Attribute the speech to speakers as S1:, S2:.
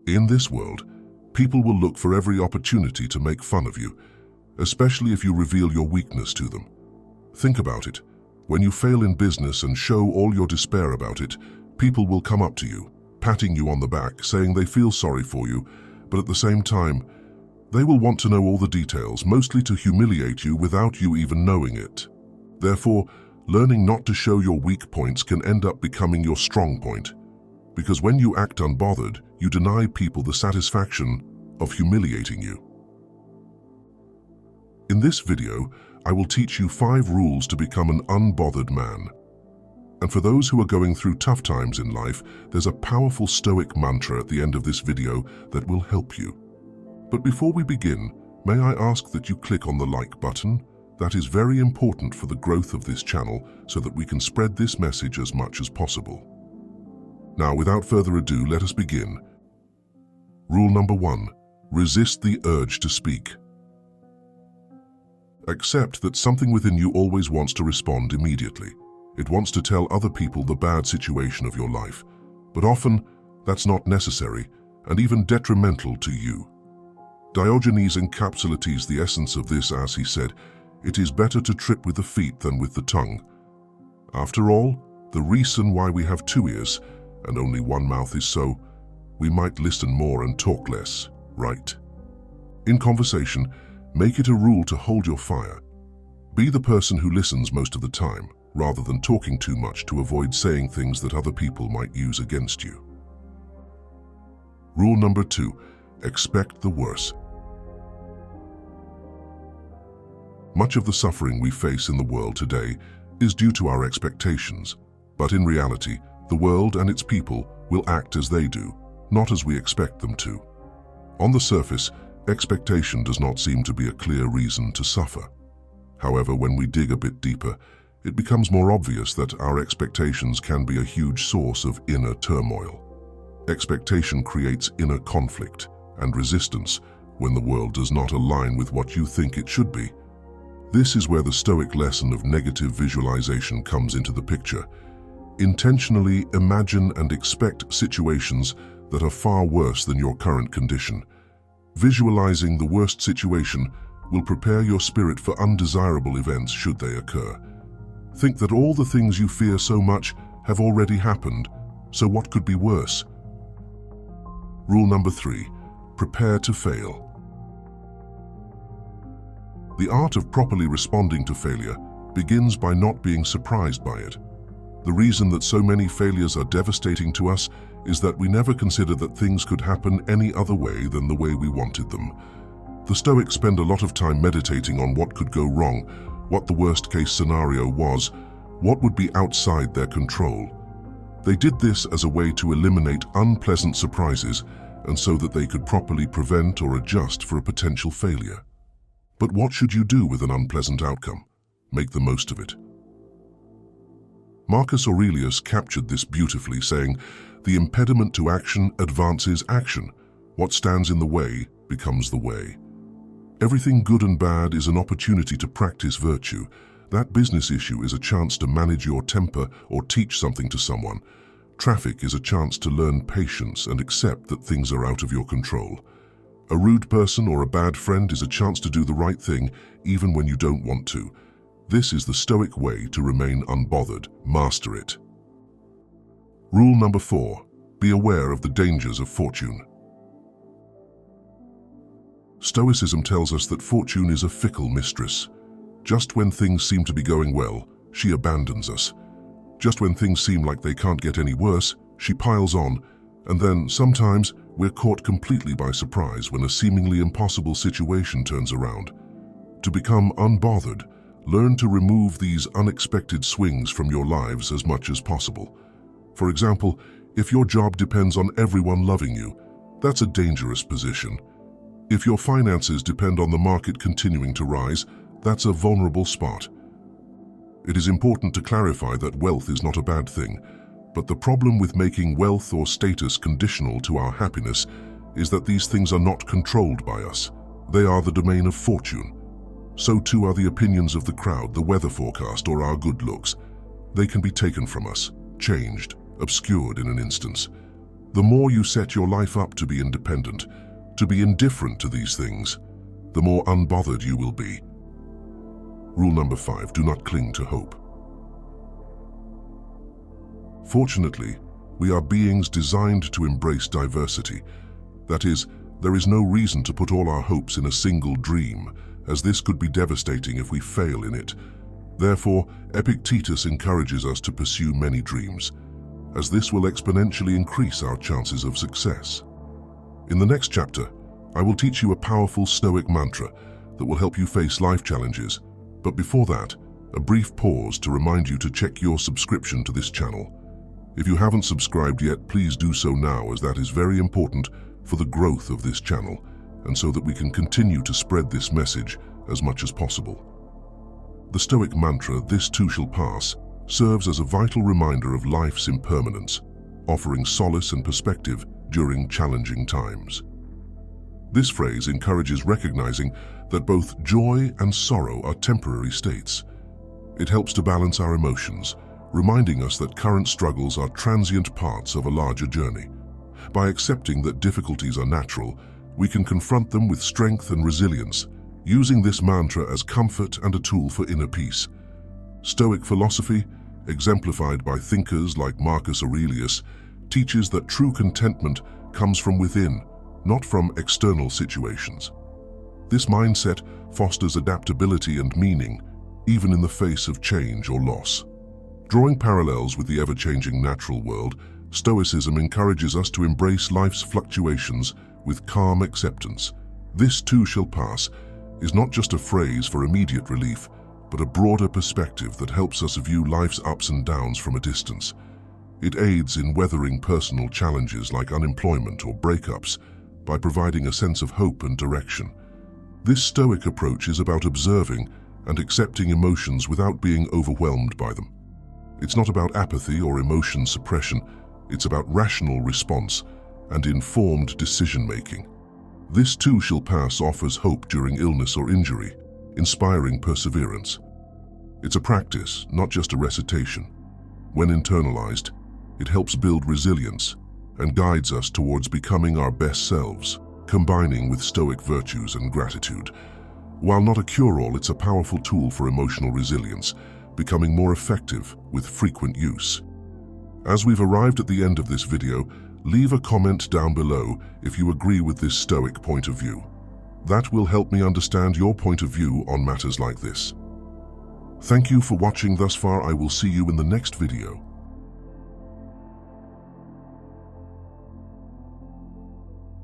S1: In this world, people will look for every opportunity to make fun of you, especially if you reveal your weakness to them. Think about it. When you fail in business and show all your despair about it, people will come up to you, patting you on the back, saying they feel sorry for you, but at the same time, they will want to know all the details, mostly to humiliate you without you even knowing it. Therefore, learning not to show your weak points can end up becoming your strong point. Because when you act unbothered, you deny people the satisfaction of humiliating you. In this video, I will teach you 5 rules to become an unbothered man. And for those who are going through tough times in life, there's a powerful Stoic mantra at the end of this video that will help you. But before we begin, may I ask that you click on the like button? That is very important for the growth of this channel so that we can spread this message as much as possible. Now, without further ado, let us begin. Rule number 1. Resist the urge to speak. Accept that something within you always wants to respond immediately. It wants to tell other people the bad situation of your life, but often that's not necessary and even detrimental to you. Diogenes encapsulates the essence of this as he said, "It is better to trip with the feet than with the tongue." After all, the reason why we have 2 ears and only 1 mouth is so we might listen more and talk less, right? In conversation, make it a rule to hold your fire. Be the person who listens most of the time, rather than talking too much to avoid saying things that other people might use against you. Rule number 2. Expect the worst. Much of the suffering we face in the world today is due to our expectations, but in reality, the world and its people will act as they do, not as we expect them to. On the surface, expectation does not seem to be a clear reason to suffer. However, when we dig a bit deeper, it becomes more obvious that our expectations can be a huge source of inner turmoil. Expectation creates inner conflict and resistance when the world does not align with what you think it should be. This is where the Stoic lesson of negative visualization comes into the picture. Intentionally imagine and expect situations that are far worse than your current condition. Visualizing the worst situation will prepare your spirit for undesirable events should they occur. Think that all the things you fear so much have already happened, so what could be worse? Rule number 3. Prepare to fail. The art of properly responding to failure begins by not being surprised by it. The reason that so many failures are devastating to us is that we never consider that things could happen any other way than the way we wanted them. The Stoics spend a lot of time meditating on what could go wrong, what the worst-case scenario was, what would be outside their control. They did this as a way to eliminate unpleasant surprises and so that they could properly prevent or adjust for a potential failure. But what should you do with an unpleasant outcome? Make the most of it. Marcus Aurelius captured this beautifully, saying, "The impediment to action advances action. What stands in the way becomes the way." Everything good and bad is an opportunity to practice virtue. That business issue is a chance to manage your temper or teach something to someone. Traffic is a chance to learn patience and accept that things are out of your control. A rude person or a bad friend is a chance to do the right thing even when you don't want to. This is the Stoic way to remain unbothered. Master it. Rule number 4. Be aware of the dangers of fortune. Stoicism tells us that fortune is a fickle mistress. Just when things seem to be going well, she abandons us. Just when things seem like they can't get any worse, she piles on, and then sometimes we're caught completely by surprise when a seemingly impossible situation turns around. To become unbothered, learn to remove these unexpected swings from your lives as much as possible. For example, if your job depends on everyone loving you, that's a dangerous position. If your finances depend on the market continuing to rise, that's a vulnerable spot. It is important to clarify that wealth is not a bad thing, but the problem with making wealth or status conditional to our happiness is that these things are not controlled by us. They are the domain of fortune. So too are the opinions of the crowd, the weather forecast, or our good looks. They can be taken from us, changed, obscured in an instance. The more you set your life up to be independent, to be indifferent to these things, the more unbothered you will be. Rule number 5, do not cling to hope. Fortunately, we are beings designed to embrace diversity. That is, there is no reason to put all our hopes in a single dream, as this could be devastating if we fail in it. Therefore, Epictetus encourages us to pursue many dreams, as this will exponentially increase our chances of success. In the next chapter, I will teach you a powerful Stoic mantra that will help you face life challenges. But before that, a brief pause to remind you to check your subscription to this channel. If you haven't subscribed yet, please do so now, as that is very important for the growth of this channel and so that we can continue to spread this message as much as possible. The Stoic mantra, "This too shall pass," serves as a vital reminder of life's impermanence, offering solace and perspective during challenging times. This phrase encourages recognizing that both joy and sorrow are temporary states. It helps to balance our emotions, reminding us that current struggles are transient parts of a larger journey. By accepting that difficulties are natural, we can confront them with strength and resilience, using this mantra as comfort and a tool for inner peace. Stoic philosophy, exemplified by thinkers like Marcus Aurelius, teaches that true contentment comes from within, not from external situations. This mindset fosters adaptability and meaning, even in the face of change or loss. Drawing parallels with the ever-changing natural world, Stoicism encourages us to embrace life's fluctuations with calm acceptance. "This too shall pass" is not just a phrase for immediate relief, but a broader perspective that helps us view life's ups and downs from a distance. It aids in weathering personal challenges like unemployment or breakups by providing a sense of hope and direction. This Stoic approach is about observing and accepting emotions without being overwhelmed by them. It's not about apathy or emotion suppression, it's about rational response and informed decision-making. "This too shall pass" offers hope during illness or injury, inspiring perseverance. It's a practice, not just a recitation. When internalized, it helps build resilience and guides us towards becoming our best selves, combining with Stoic virtues and gratitude. While not a cure-all, it's a powerful tool for emotional resilience, becoming more effective with frequent use. As we've arrived at the end of this video, leave a comment down below if you agree with this Stoic point of view. That will help me understand your point of view on matters like this. Thank you for watching thus far. I will see you in the next video.